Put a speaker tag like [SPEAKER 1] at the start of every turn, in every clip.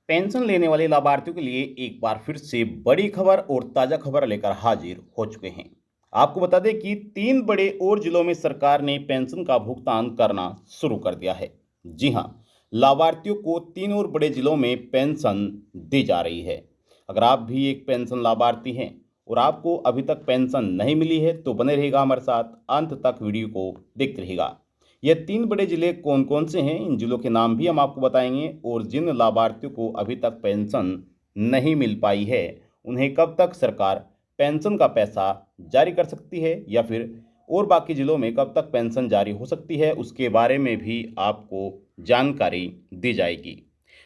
[SPEAKER 1] Pension लेने वाले लाभार्थियों के लिए एक बार फिर से बड़ी खबर और ताज़ा खबर लेकर हाजिर हो चुके हैं। आपको बता दें कि 3 बड़े और जिलों में सरकार ने पेंशन का भुगतान करना शुरू कर दिया है। जी हां, लाभार्थियों को 3 और बड़े जिलों में पेंशन दी जा रही है। अगर आप भी एक पेंशन लाभार्थी हैं और आपको अभी तक पेंशन नहीं मिली है तो बने रहेगा हमारे साथ, अंत तक वीडियो को देखते रहेगा। ये 3 बड़े जिले कौन कौन से हैं, इन जिलों के नाम भी हम आपको बताएंगे और जिन लाभार्थियों को अभी तक पेंशन नहीं मिल पाई है उन्हें कब तक सरकार पेंशन का पैसा जारी कर सकती है या फिर और बाकी जिलों में कब तक पेंशन जारी हो सकती है, उसके बारे में भी आपको जानकारी दी जाएगी।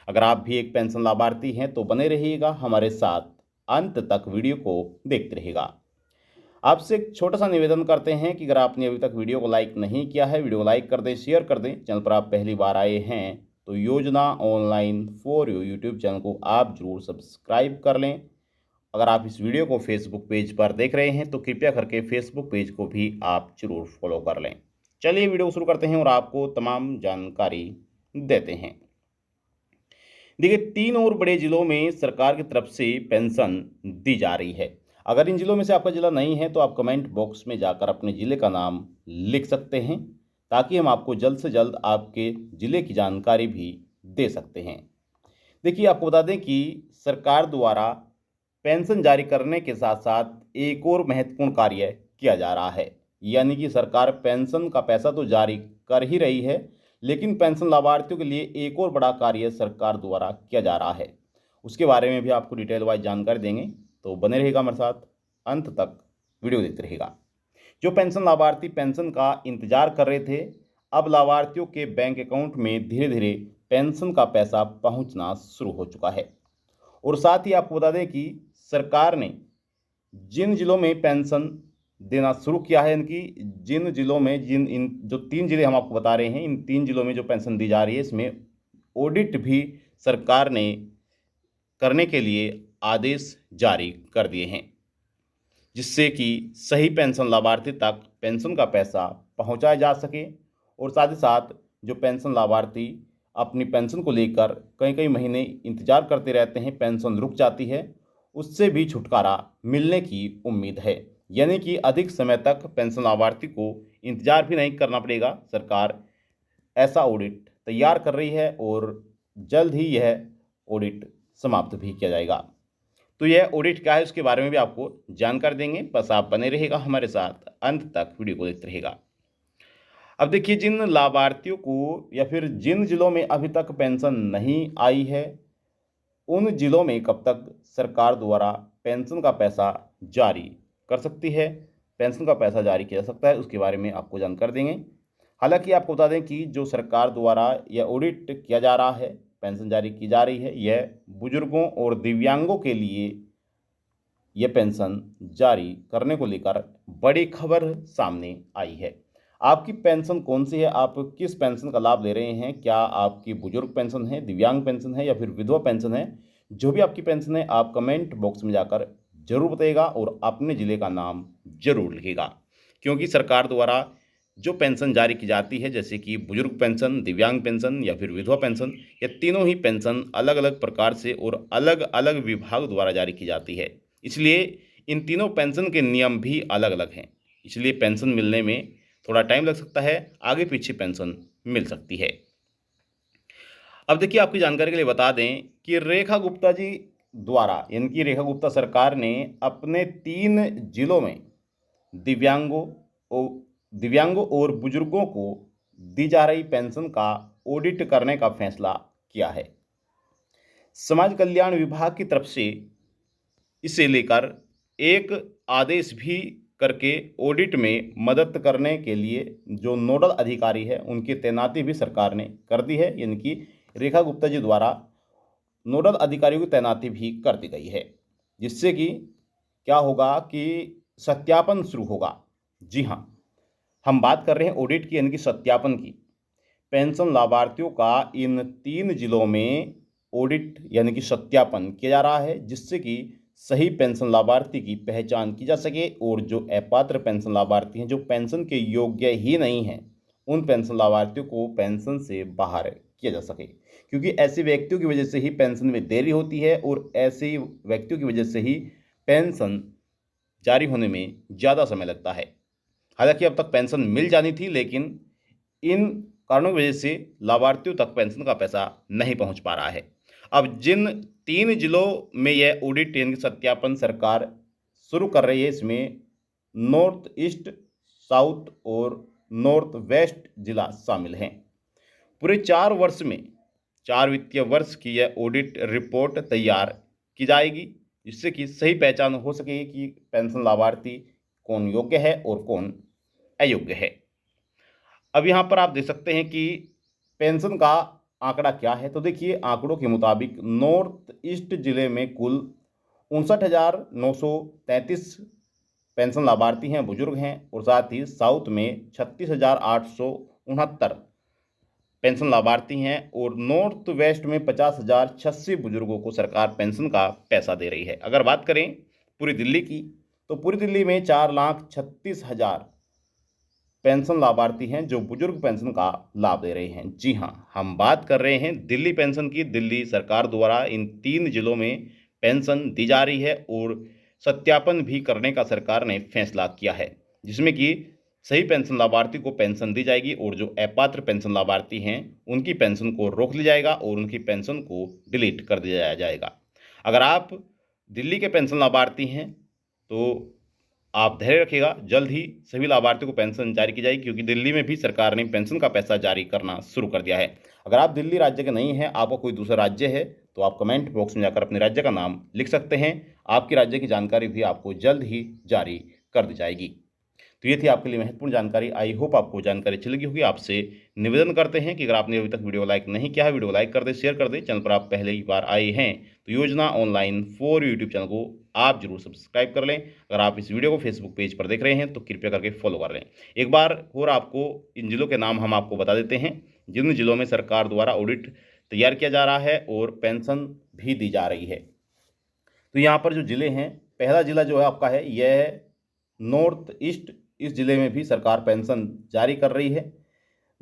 [SPEAKER 1] अगर आप भी एक पेंशन लाभार्थी हैं तो बने रहिएगा हमारे साथ, अंत तक वीडियो को देखते रहिएगा। आपसे एक छोटा सा निवेदन करते हैं कि अगर आपने अभी तक वीडियो को लाइक नहीं किया है, वीडियो को लाइक कर दें, शेयर कर दें। चैनल पर आप पहली बार आए हैं तो योजना online for you YouTube channel को आप जरूर सब्सक्राइब कर लें। अगर आप इस वीडियो को फेसबुक पेज पर देख रहे हैं तो कृपया करके फेसबुक पेज को भी आप जरूर फॉलो कर लें। चलिए वीडियो शुरू करते हैं और आपको तमाम जानकारी देते हैं। देखिए, 3 और बड़े जिलों में सरकार की तरफ से पेंशन दी जा रही है। अगर इन जिलों में से आपका जिला नहीं है तो आप कमेंट बॉक्स में जाकर अपने ज़िले का नाम लिख सकते हैं, ताकि हम आपको जल्द से जल्द आपके ज़िले की जानकारी भी दे सकते हैं। देखिए, आपको बता दें कि सरकार द्वारा पेंशन जारी करने के साथ साथ एक और महत्वपूर्ण कार्य किया जा रहा है। यानी कि सरकार पेंशन का पैसा तो जारी कर ही रही है, लेकिन पेंशन लाभार्थियों के लिए एक और बड़ा कार्य सरकार द्वारा किया जा रहा है। उसके बारे में भी आपको डिटेल वाइज जानकारी देंगे, तो बने रहेगा हमारे साथ, अंत तक वीडियो देखते रहेगा। जो पेंशन लाभार्थी पेंशन का इंतजार कर रहे थे, अब लाभार्थियों के बैंक अकाउंट में धीरे धीरे पेंशन का पैसा पहुंचना शुरू हो चुका है। और साथ ही आपको बता दें कि सरकार ने जिन जिलों में पेंशन देना शुरू किया है, इनकी जिन जिलों में जिन इन जो 3 जिले हम आपको बता रहे हैं, इन 3 जिलों में जो पेंशन दी जा रही है, इसमें ऑडिट भी सरकार ने करने के लिए आदेश जारी कर दिए हैं, जिससे कि सही पेंशन लाभार्थी तक पेंशन का पैसा पहुंचाया जा सके। और साथ ही साथ जो पेंशन लाभार्थी अपनी पेंशन को लेकर कई कई महीने इंतजार करते रहते हैं, पेंशन रुक जाती है, उससे भी छुटकारा मिलने की उम्मीद है। यानी कि अधिक समय तक पेंशन लाभार्थी को इंतजार भी नहीं करना पड़ेगा। सरकार ऐसा ऑडिट तैयार कर रही है और जल्द ही यह ऑडिट समाप्त भी किया जाएगा। तो यह ऑडिट क्या है उसके बारे में भी आपको जानकारी देंगे, बस आप बने रहेगा हमारे साथ, अंत तक वीडियो को देखते रहेगा। अब देखिए, जिन लाभार्थियों को या फिर जिन जिलों में अभी तक पेंशन नहीं आई है, उन जिलों में कब तक सरकार द्वारा पेंशन का पैसा जारी कर सकती है, पेंशन का पैसा जारी किया जा सकता है, उसके बारे में आपको जानकारी देंगे। हालांकि आपको बता दें कि जो सरकार द्वारा यह ऑडिट किया जा रहा है, पेंशन जारी की जा रही है, यह बुजुर्गों और दिव्यांगों के लिए यह पेंशन जारी करने को लेकर बड़ी खबर सामने आई है। आपकी पेंशन कौन सी है, आप किस पेंशन का लाभ ले रहे हैं, क्या आपकी बुजुर्ग पेंशन है, दिव्यांग पेंशन है या फिर विधवा पेंशन है? जो भी आपकी पेंशन है आप कमेंट बॉक्स में जाकर जरूर बताइएगा और अपने ज़िले का नाम जरूर लिखिएगा। क्योंकि सरकार द्वारा जो पेंशन जारी की जाती है, जैसे कि बुजुर्ग पेंशन, दिव्यांग पेंशन या फिर विधवा पेंशन, ये तीनों ही पेंशन अलग अलग प्रकार से और अलग अलग विभाग द्वारा जारी की जाती है। इसलिए इन तीनों पेंशन के नियम भी अलग अलग हैं। इसलिए पेंशन मिलने में थोड़ा टाइम लग सकता है, आगे पीछे पेंशन मिल सकती है। अब देखिए, आपकी जानकारी के लिए बता दें कि रेखा गुप्ता जी द्वारा, यानी कि रेखा गुप्ता सरकार ने अपने 3 जिलों में दिव्यांगों दिव्यांगों और बुजुर्गों को दी जा रही पेंशन का ऑडिट करने का फैसला किया है। समाज कल्याण विभाग की तरफ से इसे लेकर एक आदेश भी करके ऑडिट में मदद करने के लिए जो नोडल अधिकारी है उनकी तैनाती भी सरकार ने कर दी है। यानी कि रेखा गुप्ता जी द्वारा नोडल अधिकारियों की तैनाती भी कर दी गई है, जिससे कि क्या होगा कि सत्यापन शुरू होगा। जी हाँ, हम बात कर रहे हैं ऑडिट की, यानी कि सत्यापन की। पेंशन लाभार्थियों का इन 3 जिलों में ऑडिट यानी कि सत्यापन किया जा रहा है, जिससे कि सही पेंशन लाभार्थी की पहचान की जा सके और जो अपात्र पेंशन लाभार्थी हैं, जो पेंशन के योग्य ही नहीं हैं, उन पेंशन लाभार्थियों को पेंशन से बाहर किया जा सके। क्योंकि ऐसे व्यक्तियों की वजह से ही पेंशन में देरी होती है और ऐसे व्यक्तियों की वजह से ही पेंशन जारी होने में ज़्यादा समय लगता है। हालांकि अब तक पेंशन मिल जानी थी, लेकिन इन कारणों की वजह से लाभार्थियों तक पेंशन का पैसा नहीं पहुंच पा रहा है। अब जिन 3 जिलों में यह ऑडिट यानी सत्यापन सरकार शुरू कर रही है, इसमें नॉर्थ ईस्ट, साउथ और नॉर्थ वेस्ट जिला शामिल हैं। पूरे 4 वर्ष में 4 वित्तीय वर्ष की यह ऑडिट रिपोर्ट तैयार की जाएगी, जिससे कि सही पहचान हो सके कि पेंशन लाभार्थी कौन योग्य है और कौन अयोग्य है। अब यहाँ पर आप देख सकते हैं कि पेंशन का आंकड़ा क्या है। तो देखिए, आंकड़ों के मुताबिक नॉर्थ ईस्ट जिले में कुल 59,933 पेंशन लाभार्थी हैं, बुजुर्ग हैं, और साथ ही साउथ में 36,869 पेंशन लाभार्थी हैं, और नॉर्थ वेस्ट में 50,086 बुजुर्गों को सरकार पेंशन का पैसा दे रही है। अगर बात करें पूरी दिल्ली की, तो पूरी दिल्ली में 4,36,000 पेंशन लाभार्थी हैं जो बुजुर्ग पेंशन का लाभ दे रहे हैं। जी हाँ, हम बात कर रहे हैं दिल्ली पेंशन की। दिल्ली सरकार द्वारा इन 3 जिलों में पेंशन दी जा रही है और सत्यापन भी करने का सरकार ने फैसला किया है, जिसमें कि सही पेंशन लाभार्थी को पेंशन दी जाएगी और जो अपात्र पेंशन लाभार्थी हैं उनकी पेंशन को रोक लिया जाएगा और उनकी पेंशन को डिलीट कर दिया जाएगा। अगर आप दिल्ली के पेंशन लाभार्थी हैं तो आप धैर्य रखिएगा, जल्द ही सभी लाभार्थियों को पेंशन जारी की जाएगी, क्योंकि दिल्ली में भी सरकार ने पेंशन का पैसा जारी करना शुरू कर दिया है। अगर आप दिल्ली राज्य के नहीं हैं, आपका कोई दूसरा राज्य है, तो आप कमेंट बॉक्स में जाकर अपने राज्य का नाम लिख सकते हैं। आपके राज्य की जानकारी भी आपको जल्द ही जारी कर दी जाएगी। तो ये थी आपके लिए महत्वपूर्ण जानकारी। आई होप आपको जानकारी अच्छी लगी होगी। आपसे निवेदन करते हैं कि अगर आपने अभी तक वीडियो लाइक नहीं किया है, वीडियो लाइक कर दें, शेयर कर दें। चैनल पर आप पहले ही बार आए हैं तो योजना ऑनलाइन फॉर यूट्यूब चैनल को आप जरूर सब्सक्राइब कर लें। अगर आप इस वीडियो को फेसबुक पेज पर देख रहे हैं तो कृपया करके फॉलो कर लें। एक बार और आपको इन जिलों के नाम हम आपको बता देते हैं जिन जिलों में सरकार द्वारा ऑडिट तैयार किया जा रहा है और पेंशन भी दी जा रही है। तो यहाँ पर जो जिले हैं, पहला जिला जो है आपका है यह है नॉर्थ ईस्ट। इस जिले में भी सरकार पेंशन जारी कर रही है।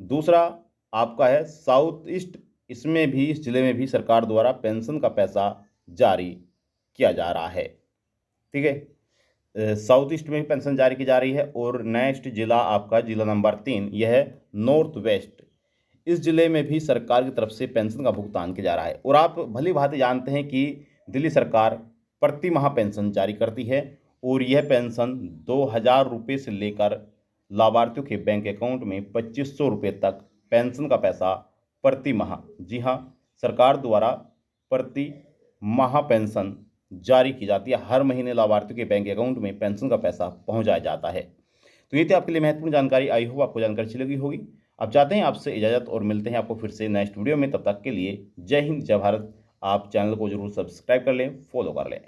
[SPEAKER 1] दूसरा आपका है साउथ ईस्ट, इसमें भी, इस जिले में भी सरकार द्वारा पेंशन का पैसा जारी किया जा रहा है। ठीक है, साउथ ईस्ट में भी पेंशन जारी की जा रही है। और नेक्स्ट जिला आपका जिला नंबर 3, यह है नॉर्थ वेस्ट। इस जिले में भी सरकार की तरफ से पेंशन का भुगतान किया जा रहा है। और आप भली भांति जानते हैं कि दिल्ली सरकार प्रति माह पेंशन जारी करती है और यह पेंशन 2,000 रुपये से लेकर लाभार्थियों के बैंक अकाउंट में 2,500 रुपये तक पेंशन का पैसा प्रति माह, जी हाँ, सरकार द्वारा प्रति माह पेंशन जारी की जाती है। हर महीने लाभार्थियों के बैंक अकाउंट में पेंशन का पैसा पहुंचाया जाता है। तो ये थी आपके लिए महत्वपूर्ण जानकारी। आई होप आपको जानकारी अच्छी लगी होगी। अब चाहते हैं आपसे इजाज़त और मिलते हैं आपको फिर से नेक्स्ट वीडियो में। तब तक के लिए जय हिंद, जय भारत। आप चैनल को जरूर सब्सक्राइब कर लें, फॉलो कर लें।